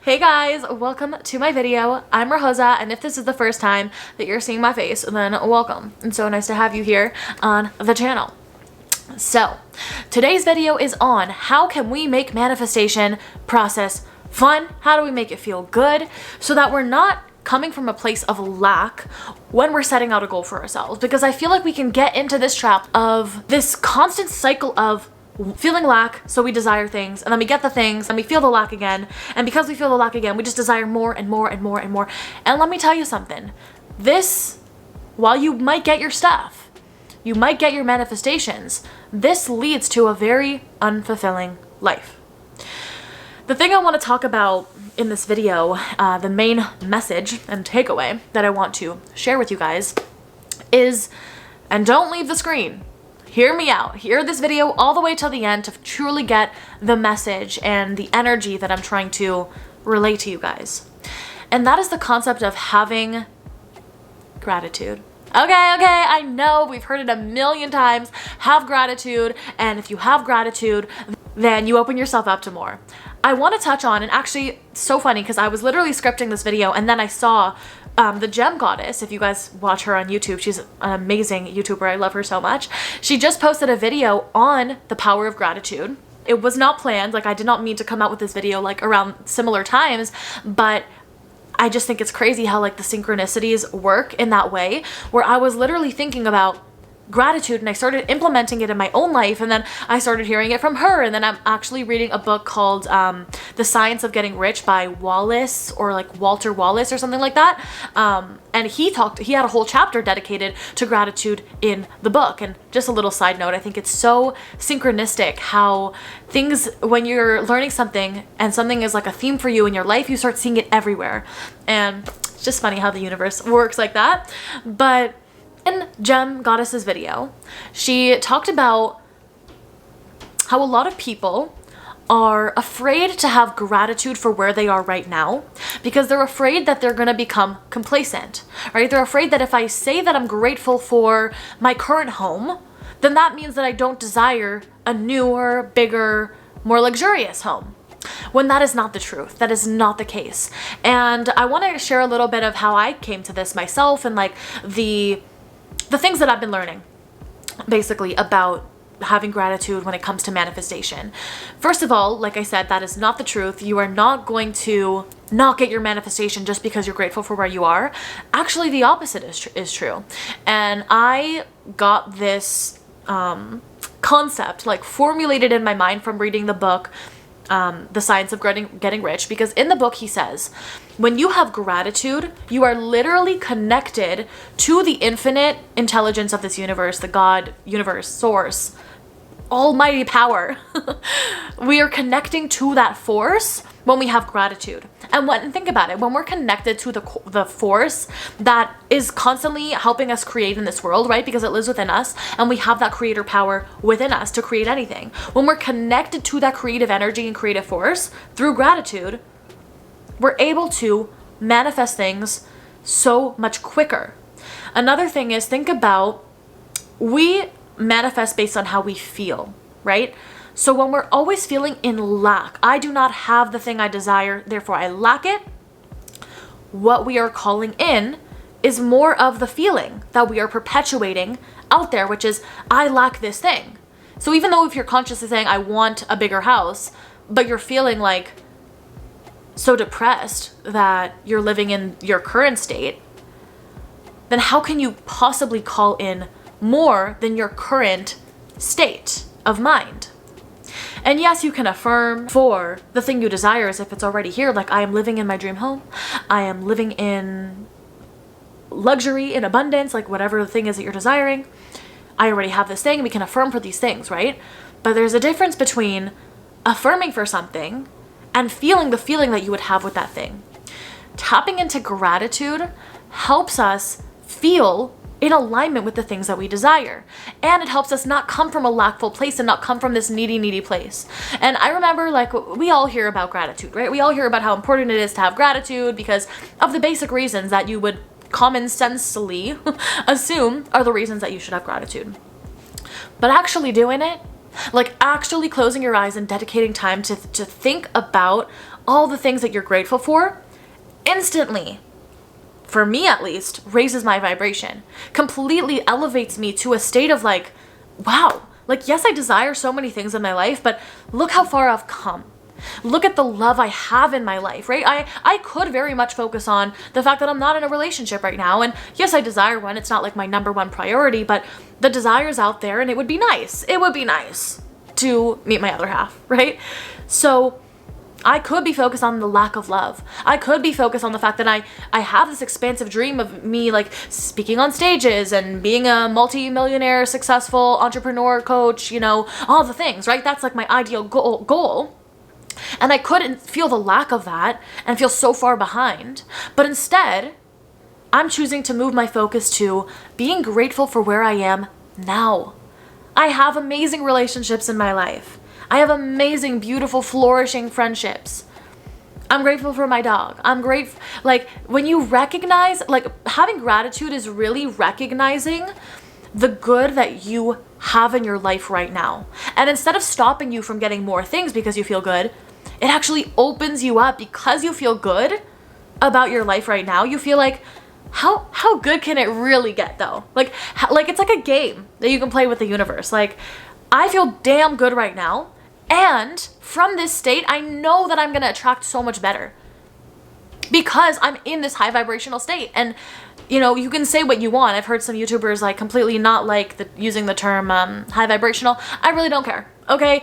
Hey guys, welcome to my video. I'm Rojosa, and if this is the first time that you're seeing my face, then welcome. It's so nice to have you here on the channel. So, today's video is on how can we make manifestation process fun? How do we make it feel good so that we're not coming from a place of lack when we're setting out a goal for ourselves? Because I feel like we can get into this trap of this constant cycle of feeling lack, so we desire things, and then we get the things, and we feel the lack again, and because we feel the lack again, we just desire more and more and more and more. And let me tell you something, this, while you might get your stuff, you might get your manifestations, this leads to a very unfulfilling life. The thing I want to talk about in this video, the main message and takeaway that I want to share with you guys is, and don't leave the screen, hear me out. Hear this video all the way till the end to truly get the message and the energy that I'm trying to relay to you guys. And that is the concept of having gratitude. Okay, I know we've heard it a million times. Have gratitude, and if you have gratitude, then you open yourself up to more. I want to touch on, and actually, so funny because I was literally scripting this video and then I saw the Gem Goddess. If you guys watch her on YouTube, she's an amazing YouTuber. I love her so much. She just posted a video on the power of gratitude. It was not planned. Like, I did not mean to come out with this video like around similar times, but I just think it's crazy how like the synchronicities work in that way, where I was literally thinking about gratitude and I started implementing it in my own life, and then I started hearing it from her, and then I'm actually reading a book called The Science of Getting Rich by Wallace, or like Walter Wallace or something like that, and he had a whole chapter dedicated to gratitude in the book. And just a little side note, I think it's so synchronistic how things, when you're learning something and something is like a theme for you in your life, you start seeing it everywhere, and it's just funny how the universe works like that. But in Gem Goddess's video, she talked about how a lot of people are afraid to have gratitude for where they are right now because they're afraid that they're going to become complacent, right? They're afraid that if I say that I'm grateful for my current home, then that means that I don't desire a newer, bigger, more luxurious home. When that is not the truth. That is not the case. And I want to share a little bit of how I came to this myself, and like the things that I've been learning basically about having gratitude when it comes to manifestation. First of all, like I said, that is not the truth. You are not going to not get your manifestation just because you're grateful for where you are. Actually, the opposite is true. And I got this concept like formulated in my mind from reading the book The Science of Getting Rich, because in the book he says, when you have gratitude, you are literally connected to the infinite intelligence of this universe, the God, universe, source, almighty power. We are connecting to that force when we have gratitude. And think about it, when we're connected to the force that is constantly helping us create in this world, right? Because it lives within us, and we have that creator power within us to create anything. When we're connected to that creative energy and creative force through gratitude, we're able to manifest things so much quicker. Another thing is, think about, we manifest based on how we feel, right? So when we're always feeling in lack, I do not have the thing I desire, therefore I lack it, what we are calling in is more of the feeling that we are perpetuating out there, which is, I lack this thing. So even though if you're consciously saying, I want a bigger house, but you're feeling like so depressed that you're living in your current state, then how can you possibly call in more than your current state of mind? And yes, you can affirm for the thing you desire as if it's already here. Like, I am living in my dream home. I am living in luxury, in abundance, like whatever the thing is that you're desiring. I already have this thing. We can affirm for these things, right? But there's a difference between affirming for something and feeling the feeling that you would have with that thing. Tapping into gratitude helps us feel in alignment with the things that we desire. And it helps us not come from a lackful place and not come from this needy place. And I remember, like, we all hear about gratitude, right? We all hear about how important it is to have gratitude because of the basic reasons that you would common sensely assume are the reasons that you should have gratitude. But actually doing it, like actually closing your eyes and dedicating time to think about all the things that you're grateful for instantly, for me at least, raises my vibration, completely elevates me to a state of like, wow, like, yes, I desire so many things in my life, but look how far I've come. Look at the love I have in my life, right? I could very much focus on the fact that I'm not in a relationship right now. And yes, I desire one. It's not like my number one priority, but the desire's out there, and it would be nice. It would be nice to meet my other half, right? So I could be focused on the lack of love. I could be focused on the fact that I have this expansive dream of me like speaking on stages and being a multi-millionaire, successful entrepreneur, coach, you know, all the things, right? That's like my ideal goal. And I couldn't feel the lack of that and feel so far behind. But instead, I'm choosing to move my focus to being grateful for where I am now. I have amazing relationships in my life. I have amazing, beautiful, flourishing friendships. I'm grateful for my dog. I'm grateful, like, when you recognize, like, having gratitude is really recognizing the good that you have in your life right now. And instead of stopping you from getting more things because you feel good, it actually opens you up because you feel good about your life right now. You feel like, how good can it really get though? Like it's like a game that you can play with the universe. Like, I feel damn good right now. And from this state, I know that I'm going to attract so much better because I'm in this high vibrational state. And, you know, you can say what you want. I've heard some YouTubers like completely not like using the term high vibrational. I really don't care. Okay.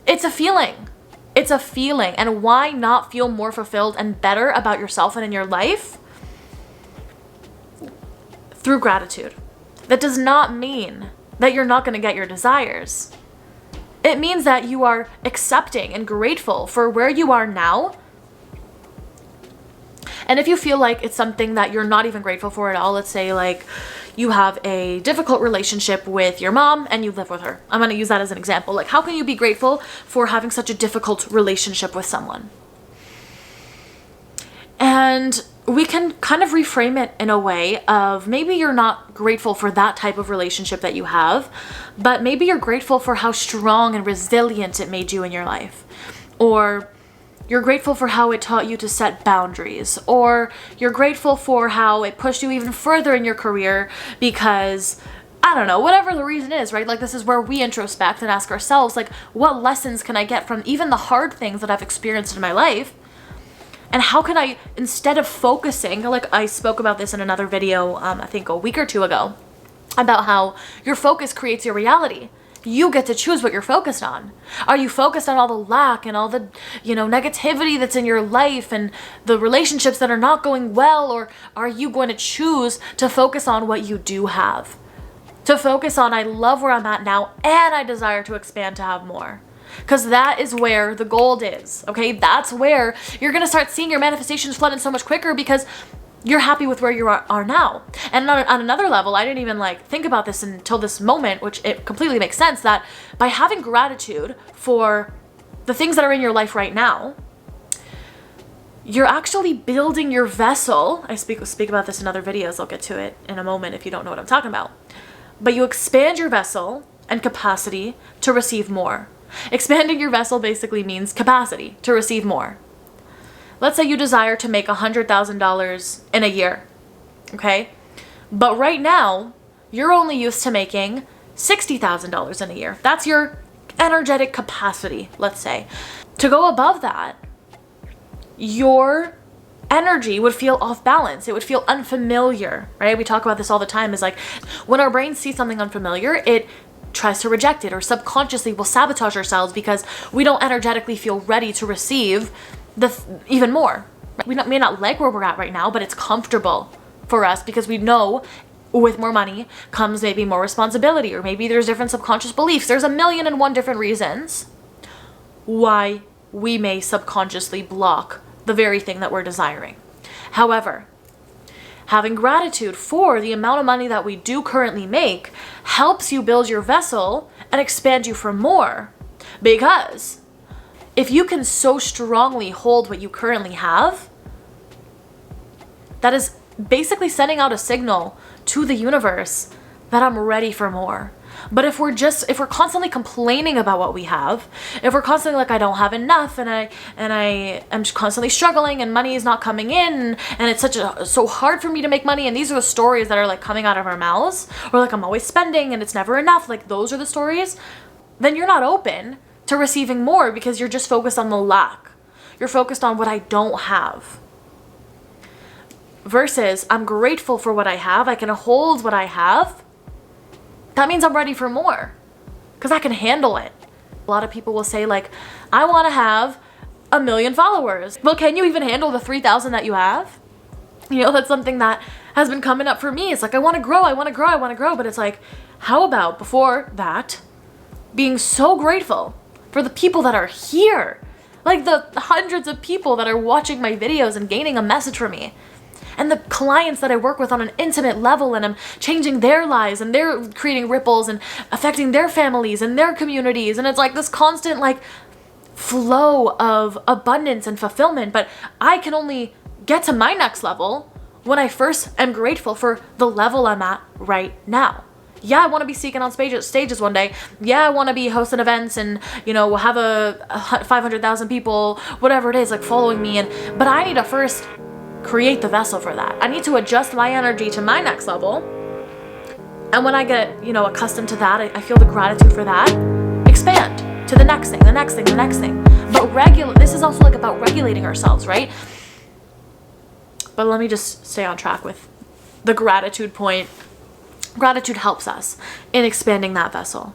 It's a feeling. It's a feeling. And why not feel more fulfilled and better about yourself and in your life? Through gratitude. That does not mean that you're not going to get your desires. It means that you are accepting and grateful for where you are now. And if you feel like it's something that you're not even grateful for at all, let's say like you have a difficult relationship with your mom and you live with her. I'm going to use that as an example. Like, how can you be grateful for having such a difficult relationship with someone? And we can kind of reframe it in a way of maybe you're not grateful for that type of relationship that you have, but maybe you're grateful for how strong and resilient it made you in your life. Or you're grateful for how it taught you to set boundaries. Or you're grateful for how it pushed you even further in your career because, I don't know, whatever the reason is, right? Like, this is where we introspect and ask ourselves, like, what lessons can I get from even the hard things that I've experienced in my life? And how can I, instead of focusing, like I spoke about this in another video, I think a week or two ago, about how your focus creates your reality. You get to choose what you're focused on. Are you focused on all the lack and all the, negativity that's in your life and the relationships that are not going well? Or are you going to choose to focus on what you do have? To focus on, I love where I'm at now and I desire to expand to have more. Because that is where the gold is, okay? That's where you're going to start seeing your manifestations flood in so much quicker because you're happy with where you are now. And on another level, I didn't even think about this until this moment, which it completely makes sense that by having gratitude for the things that are in your life right now, you're actually building your vessel. I speak about this in other videos. I'll get to it in a moment if you don't know what I'm talking about. But you expand your vessel and capacity to receive more. Expanding your vessel basically means capacity to receive more. Let's say you desire to make $100,000 in a year, okay? But right now, you're only used to making $60,000 in a year. That's your energetic capacity, let's say. To go above that, your energy would feel off balance. It would feel unfamiliar, right? We talk about this all the time, is like when our brains see something unfamiliar, it tries to reject it, or subconsciously will sabotage ourselves because we don't energetically feel ready to receive even more. We may not like where we're at right now, but it's comfortable for us because we know with more money comes maybe more responsibility, or maybe there's different subconscious beliefs. There's 1,000,001 different reasons why we may subconsciously block the very thing that we're desiring. However, having gratitude for the amount of money that we do currently make helps you build your vessel and expand you for more. Because if you can so strongly hold what you currently have, that is basically sending out a signal to the universe that I'm ready for more. But if we're constantly complaining about what we have, if we're constantly like, I don't have enough, and I am constantly struggling, and money is not coming in, and it's so hard for me to make money, and these are the stories that are like coming out of our mouths, or like I'm always spending and it's never enough, like those are the stories, then you're not open to receiving more because you're just focused on the lack. You're focused on what I don't have. Versus, I'm grateful for what I have, I can hold what I have. That means I'm ready for more because I can handle it. A lot of people will say like, I want to have 1 million followers. Well, can you even handle the 3,000 that you have? You know, that's something that has been coming up for me. It's like, I want to grow, I want to grow, I want to grow. But it's like, how about before that, being so grateful for the people that are here? Like the hundreds of people that are watching my videos and gaining a message from me. And the clients that I work with on an intimate level, and I'm changing their lives, and they're creating ripples and affecting their families and their communities. And it's like this constant like flow of abundance and fulfillment. But I can only get to my next level when I first am grateful for the level I'm at right now. Yeah, I want to be speaking on stages one day. Yeah, I want to be hosting events and, you know, have a 500,000 people, whatever it is, like following me. But I need to first create the vessel for that. I need to adjust my energy to my next level. And when I get, you know, accustomed to that, I feel the gratitude for that, expand to the next thing, the next thing, the next thing. But this is also like about regulating ourselves, right? But let me just stay on track with the gratitude point. Gratitude helps us in expanding that vessel.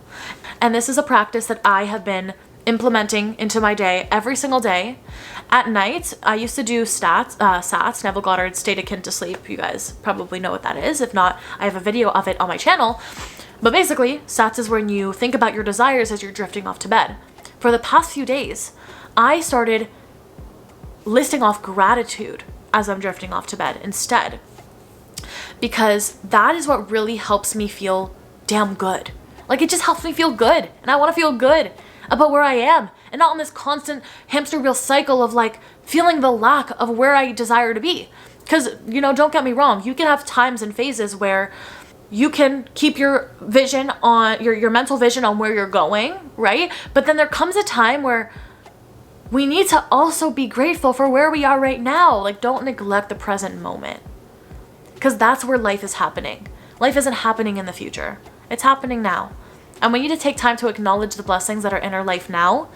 And this is a practice that I have been implementing into my day every single day. At night, I used to do SATS, Neville Goddard's State Akin to Sleep. You guys probably know what that is. If not, I have a video of it on my channel. But basically, SATS is when you think about your desires as you're drifting off to bed. For the past few days, I started listing off gratitude as I'm drifting off to bed instead. Because that is what really helps me feel damn good. Like, it just helps me feel good. And I want to feel good about where I am, and not in this constant hamster wheel cycle of like feeling the lack of where I desire to be. Because, you know, don't get me wrong, you can have times and phases where you can keep your vision on your mental vision on where you're going, right? But then there comes a time where we need to also be grateful for where we are right now. Like, don't neglect the present moment, because that's where life is happening. Life isn't happening in the future. It's happening now. And we need to take time to acknowledge the blessings that are in our life now.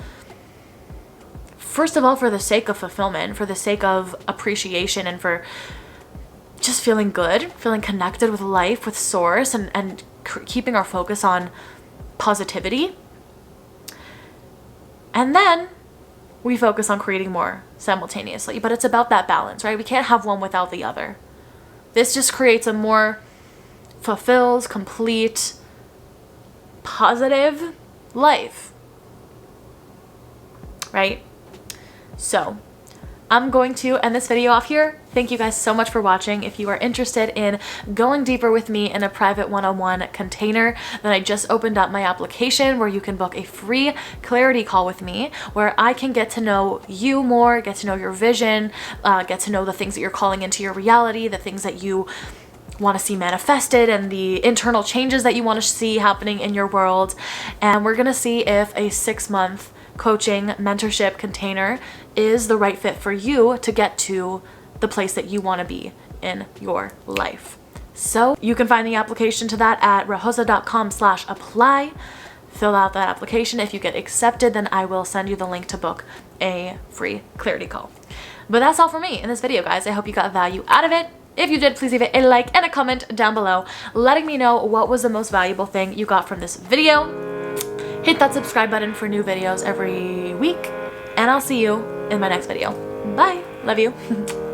First of all, for the sake of fulfillment, for the sake of appreciation, and for just feeling good, feeling connected with life, with source, and keeping our focus on positivity. And then we focus on creating more simultaneously. But it's about that balance, right? We can't have one without the other. This just creates a more fulfilled, complete, positive life, right? So I'm going to end this video off here. Thank you guys so much for watching. If you are interested in going deeper with me in a private one-on-one container, then I just opened up my application where you can book a free clarity call with me, where I can get to know you more, get to know your vision, get to know the things that you're calling into your reality, the things that you want to see manifested, and the internal changes that you want to see happening in your world. And we're going to see if a 6-month coaching mentorship container is the right fit for you to get to the place that you want to be in your life. So you can find the application to that at rahosa.com/apply. Fill out that application. If you get accepted, then I will send you the link to book a free clarity call. But that's all for me in this video, guys. I hope you got value out of it. If you did, please leave it a like and a comment down below, letting me know what was the most valuable thing you got from this video. Hit that subscribe button for new videos every week, and I'll see you in my next video. Bye. Love you.